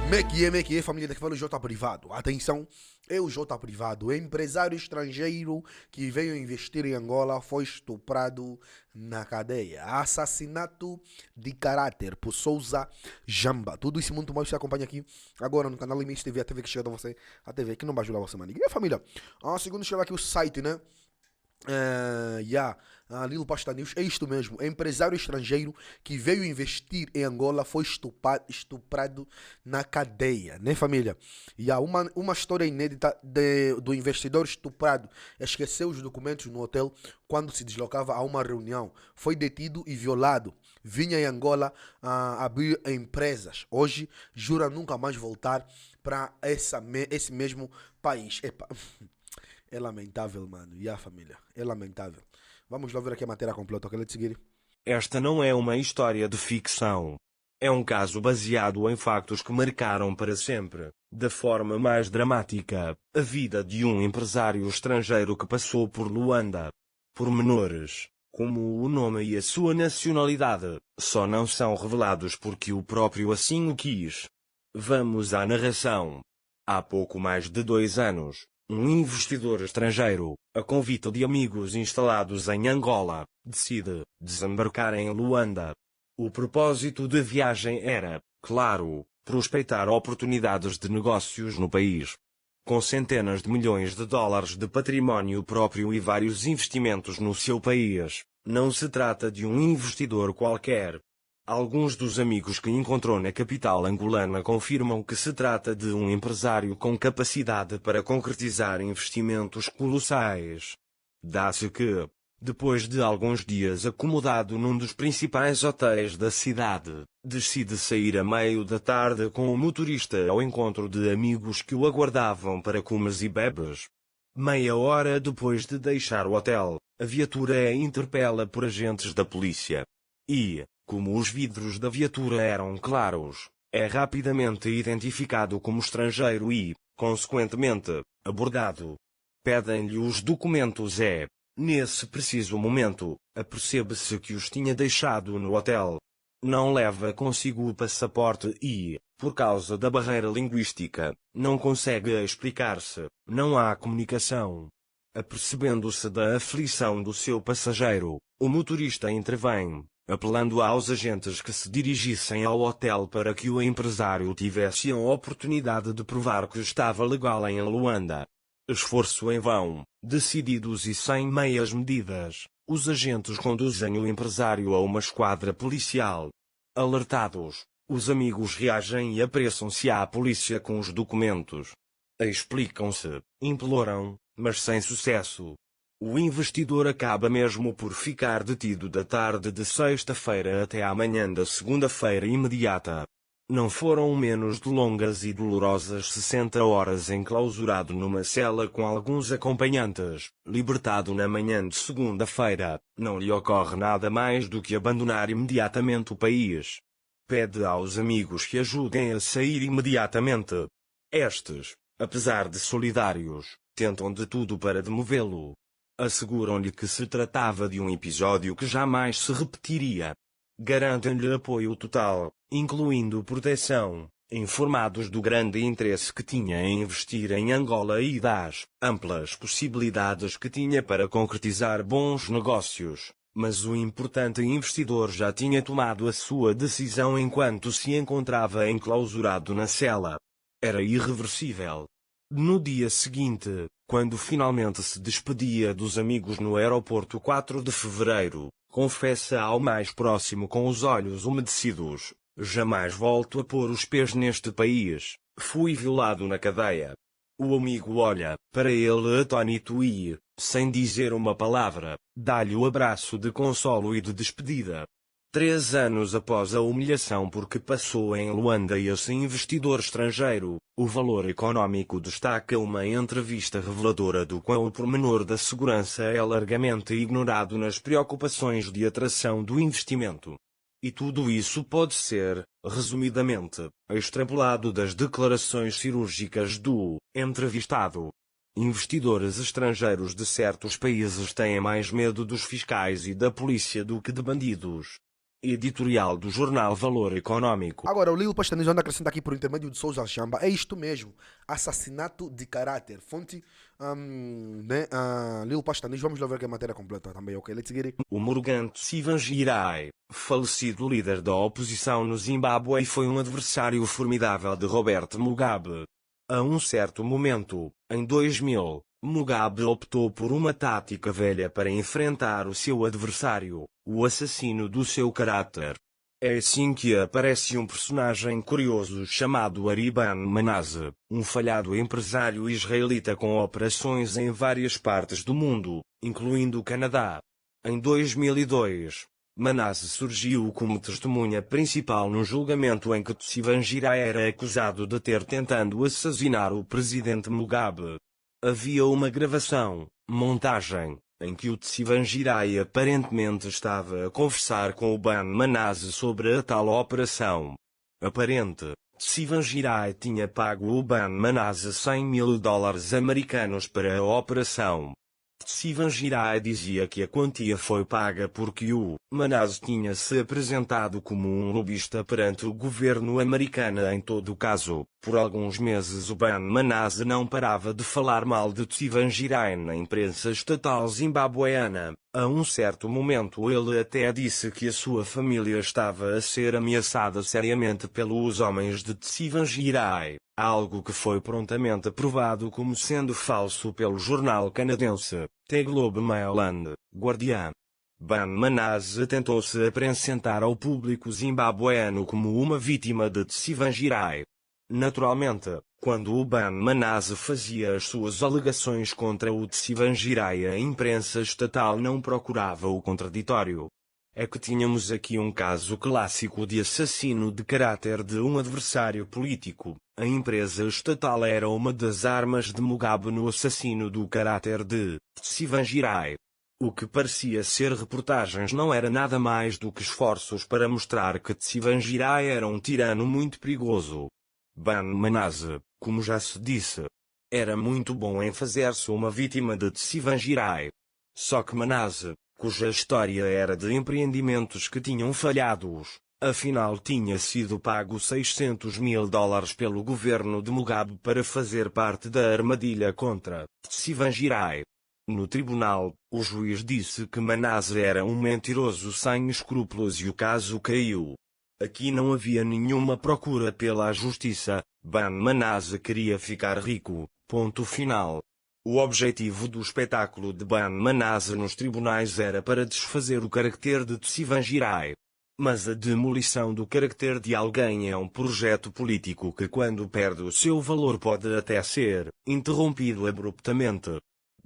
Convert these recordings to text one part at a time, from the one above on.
Como é que é, família? Daqui fala o J Privado. Atenção, é o J Privado, empresário estrangeiro que veio investir em Angola, foi estuprado na cadeia. Assassinato de caráter por Souza Jamba. Tudo isso e muito mais você acompanha aqui agora no canal Limite TV, a TV que chega a você, a TV que não vai ajudar você, mano. E aí, família? Segundo chega aqui o site, né? Lilo Pasta News, é isto mesmo. Empresário estrangeiro que veio investir em Angola foi estuprado na cadeia, né, família? Uma história inédita do investidor estuprado. Esqueceu os documentos no hotel quando se deslocava a uma reunião. Foi detido e violado. Vinha em Angola abrir empresas. Hoje jura nunca mais voltar para esse mesmo país. Epa. É lamentável, mano. E a família? É lamentável. Vamos lá ver aqui a matéria completa. Ok, let's seguir. Esta não é uma história de ficção. É um caso baseado em factos que marcaram para sempre, da forma mais dramática, a vida de um empresário estrangeiro que passou por Luanda. Pormenores, como o nome e a sua nacionalidade, só não são revelados porque o próprio assim o quis. Vamos à narração. Há pouco mais de 2 anos, um investidor estrangeiro, a convite de amigos instalados em Angola, decide desembarcar em Luanda. O propósito da viagem era, claro, prospectar oportunidades de negócios no país. Com centenas de milhões de dólares de património próprio e vários investimentos no seu país, não se trata de um investidor qualquer. Alguns dos amigos que encontrou na capital angolana confirmam que se trata de um empresário com capacidade para concretizar investimentos colossais. Dá-se que, depois de alguns dias acomodado num dos principais hotéis da cidade, decide sair a meio da tarde com o motorista ao encontro de amigos que o aguardavam para comes e bebes. Meia hora depois de deixar o hotel, a viatura é interpela por agentes da polícia. E, como os vidros da viatura eram claros, é rapidamente identificado como estrangeiro e, consequentemente, abordado. Pedem-lhe os documentos e, nesse preciso momento, apercebe-se que os tinha deixado no hotel. Não leva consigo o passaporte e, por causa da barreira linguística, não consegue explicar-se, não há comunicação. Apercebendo-se da aflição do seu passageiro, o motorista intervém, apelando aos agentes que se dirigissem ao hotel para que o empresário tivesse a oportunidade de provar que estava legal em Luanda. Esforço em vão, decididos e sem meias medidas, os agentes conduzem o empresário a uma esquadra policial. Alertados, os amigos reagem e apressam-se à polícia com os documentos. Explicam-se, imploram, mas sem sucesso. O investidor acaba mesmo por ficar detido da tarde de sexta-feira até à manhã da segunda-feira imediata. Não foram menos de longas e dolorosas 60 horas enclausurado numa cela com alguns acompanhantes. Libertado na manhã de segunda-feira, não lhe ocorre nada mais do que abandonar imediatamente o país. Pede aos amigos que ajudem a sair imediatamente. Estes, apesar de solidários, tentam de tudo para demovê-lo. Asseguram-lhe que se tratava de um episódio que jamais se repetiria. Garantem-lhe apoio total, incluindo proteção, informados do grande interesse que tinha em investir em Angola e das amplas possibilidades que tinha para concretizar bons negócios. Mas o importante investidor já tinha tomado a sua decisão enquanto se encontrava enclausurado na cela. Era irreversível. No dia seguinte, quando finalmente se despedia dos amigos no aeroporto 4 de fevereiro, confessa ao mais próximo com os olhos umedecidos: jamais volto a pôr os pés neste país, fui violado na cadeia. O amigo olha para ele atônito e, sem dizer uma palavra, dá-lhe o abraço de consolo e de despedida. 3 anos após a humilhação por que passou em Luanda esse investidor estrangeiro, o Valor Econômico destaca uma entrevista reveladora do quão o pormenor da segurança é largamente ignorado nas preocupações de atração do investimento. E tudo isso pode ser, resumidamente, extrapolado das declarações cirúrgicas do entrevistado. Investidores estrangeiros de certos países têm mais medo dos fiscais e da polícia do que de bandidos. editorial do jornal Valor Econômico. Agora, o Lilo Pastanejo anda acrescenta aqui por intermédio de Souza Chamba. É isto mesmo. Assassinato de caráter. Fonte, né? Lilo Pastanejo. Vamos lá ver que é a matéria completa também, ok? Let's get it. O Murugan Tsivangirai, falecido líder da oposição no Zimbábue, foi um adversário formidável de Robert Mugabe. A um certo momento, em 2000, Mugabe optou por uma tática velha para enfrentar o seu adversário, o assassino do seu caráter. É assim que aparece um personagem curioso chamado Ariban Manasseh, um falhado empresário israelita com operações em várias partes do mundo, incluindo o Canadá. Em 2002, Manasseh surgiu como testemunha principal no julgamento em que Tsivangirai era acusado de ter tentado assassinar o presidente Mugabe. Havia uma montagem, em que o Tsivangirai aparentemente estava a conversar com o Ban Manasseh sobre a tal operação. Tsivangirai tinha pago o Ban Manasseh $100.000 americanos para a operação. Tsivangirai dizia que a quantia foi paga porque o Manasseh tinha se apresentado como um lobista perante o governo americano. Em todo o caso, por alguns meses o Ban Manasseh não parava de falar mal de Tsivangirai na imprensa estatal zimbabueana. A um certo momento ele até disse que a sua família estava a ser ameaçada seriamente pelos homens de Tsivangirai, algo que foi prontamente provado como sendo falso pelo jornal canadense The Globe Mail and Guardian. Ban Manasseh tentou se apresentar ao público zimbabueano como uma vítima de Tsivangirai. Naturalmente, quando o Ban Manasseh fazia as suas alegações contra o Tsivangirai, a imprensa estatal não procurava o contraditório. É que tínhamos aqui um caso clássico de assassino de caráter de um adversário político. A empresa estatal era uma das armas de Mugabe no assassino do caráter de Tsivangirai. O que parecia ser reportagens não era nada mais do que esforços para mostrar que Tsivangirai era um tirano muito perigoso. Ban Manasseh, como já se disse, era muito bom em fazer-se uma vítima de Tsivangirai. Só que Manasseh, cuja história era de empreendimentos que tinham falhados, afinal tinha sido pago $600.000 pelo governo de Mugabe para fazer parte da armadilha contra Tsivangirai. No tribunal, o juiz disse que Manasseh era um mentiroso sem escrúpulos e o caso caiu. Aqui não havia nenhuma procura pela justiça. Ban Manasseh queria ficar rico. Ponto final. O objetivo do espetáculo de Ban Manasseh nos tribunais era para desfazer o caráter de Tsivangirai. Mas a demolição do caráter de alguém é um projeto político que, quando perde o seu valor, pode até ser interrompido abruptamente.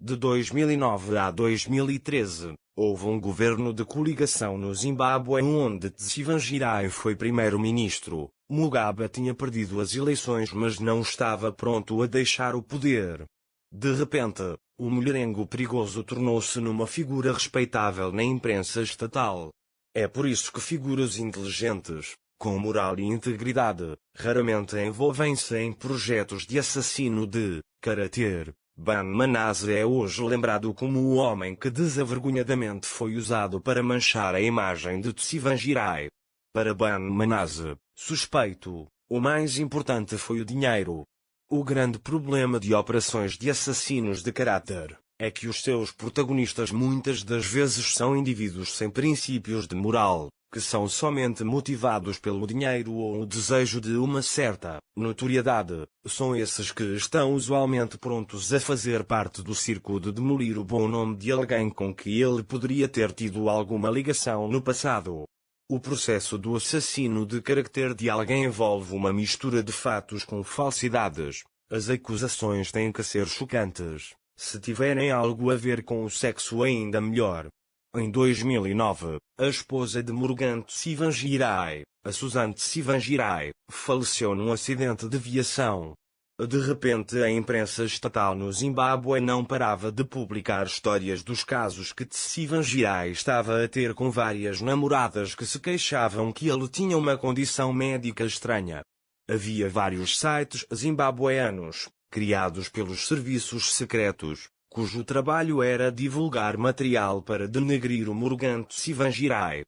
De 2009 a 2013, houve um governo de coligação no Zimbábue onde Tsivangirai foi primeiro-ministro. Mugabe tinha perdido as eleições, mas não estava pronto a deixar o poder. De repente, o mulherengo perigoso tornou-se numa figura respeitável na imprensa estatal. É por isso que figuras inteligentes, com moral e integridade, raramente envolvem-se em projetos de assassino de caráter. Ban Manasseh é hoje lembrado como o homem que desavergonhadamente foi usado para manchar a imagem de Tsivangirai. Para Ban Manasseh, suspeito, o mais importante foi o dinheiro. O grande problema de operações de assassinos de caráter é que os seus protagonistas muitas das vezes são indivíduos sem princípios de moral, que são somente motivados pelo dinheiro ou o desejo de uma certa notoriedade. São esses que estão usualmente prontos a fazer parte do circo de demolir o bom nome de alguém com que ele poderia ter tido alguma ligação no passado. O processo do assassino de caráter de alguém envolve uma mistura de fatos com falsidades. As acusações têm que ser chocantes. Se tiverem algo a ver com o sexo, ainda melhor. Em 2009, a esposa de Murugan Tsivangirai, a Susan Tsivangirai, faleceu num acidente de viação. De repente, a imprensa estatal no Zimbábue não parava de publicar histórias dos casos que Tsivangirai estava a ter com várias namoradas que se queixavam que ele tinha uma condição médica estranha. Havia vários sites zimbabueanos, criados pelos serviços secretos, cujo trabalho era divulgar material para denegrir o Murugan Tsivangirai.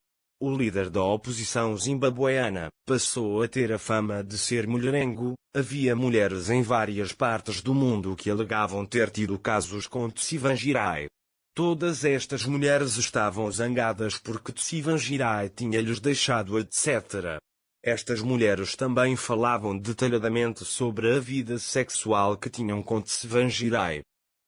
o líder da oposição zimbabueana, passou a ter a fama de ser mulherengo. Havia mulheres em várias partes do mundo que alegavam ter tido casos com Tsvangirai. Todas estas mulheres estavam zangadas porque Tsvangirai tinha-lhes deixado, etc. Estas mulheres também falavam detalhadamente sobre a vida sexual que tinham com Tsvangirai.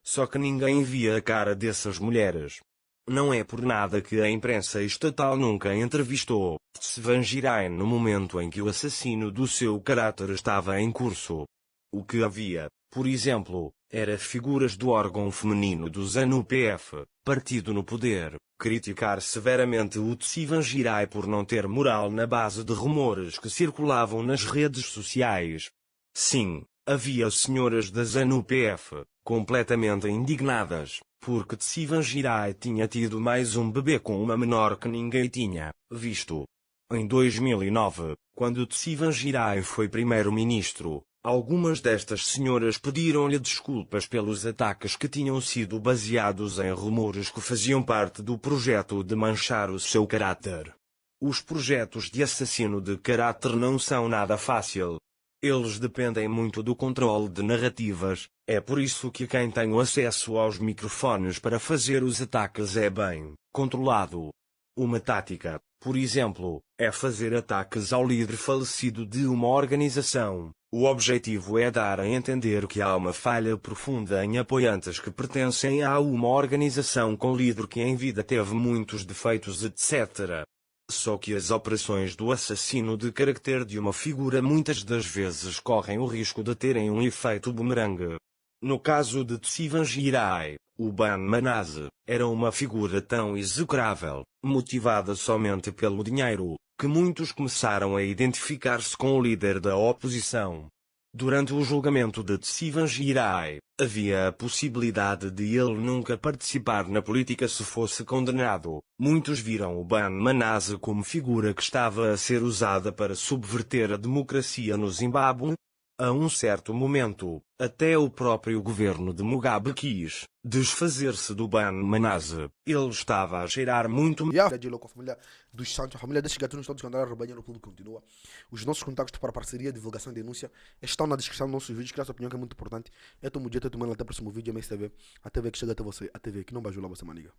Só que ninguém via a cara dessas mulheres. Não é por nada que a imprensa estatal nunca entrevistou Tsvangirai no momento em que o assassino do seu caráter estava em curso. O que havia, por exemplo, era figuras do órgão feminino do ZANU-PF, partido no poder, criticar severamente o Tsvangirai por não ter moral na base de rumores que circulavam nas redes sociais. Sim, havia senhoras da ZANU-PF, completamente indignadas, porque Tsvangirai tinha tido mais um bebê com uma menor que ninguém tinha visto. Em 2009, quando Tsvangirai foi primeiro-ministro, algumas destas senhoras pediram-lhe desculpas pelos ataques que tinham sido baseados em rumores que faziam parte do projeto de manchar o seu caráter. Os projetos de assassino de caráter não são nada fácil. Eles dependem muito do controle de narrativas, é por isso que quem tem o acesso aos microfones para fazer os ataques é bem controlado. Uma tática, por exemplo, é fazer ataques ao líder falecido de uma organização. O objetivo é dar a entender que há uma falha profunda em apoiantes que pertencem a uma organização com líder que em vida teve muitos defeitos, etc. Só que as operações do assassino de caráter de uma figura muitas das vezes correm o risco de terem um efeito bumerangue. No caso de Tsvangirai, o Ban Manaze era uma figura tão execrável, motivada somente pelo dinheiro, que muitos começaram a identificar-se com o líder da oposição. Durante o julgamento de Tsvangirai, havia a possibilidade de ele nunca participar na política se fosse condenado. Muitos viram o Ban Manaze como figura que estava a ser usada para subverter a democracia no Zimbábue. A um certo momento, até o próprio governo de Mugabe quis desfazer-se do Ban Manaze. Ele estava a cheirar muito. E a com a família dos Santos, a família destes gatunos todos que andaram a rebanhar no público continua. Os nossos contactos para parceria, divulgação e denúncia estão na descrição dos nossos vídeos, que a sua opinião que é muito importante. Eu tomo dia, até o próximo vídeo, MSTV. A TV que chega até você, a TV que não vai ajular você, maniga.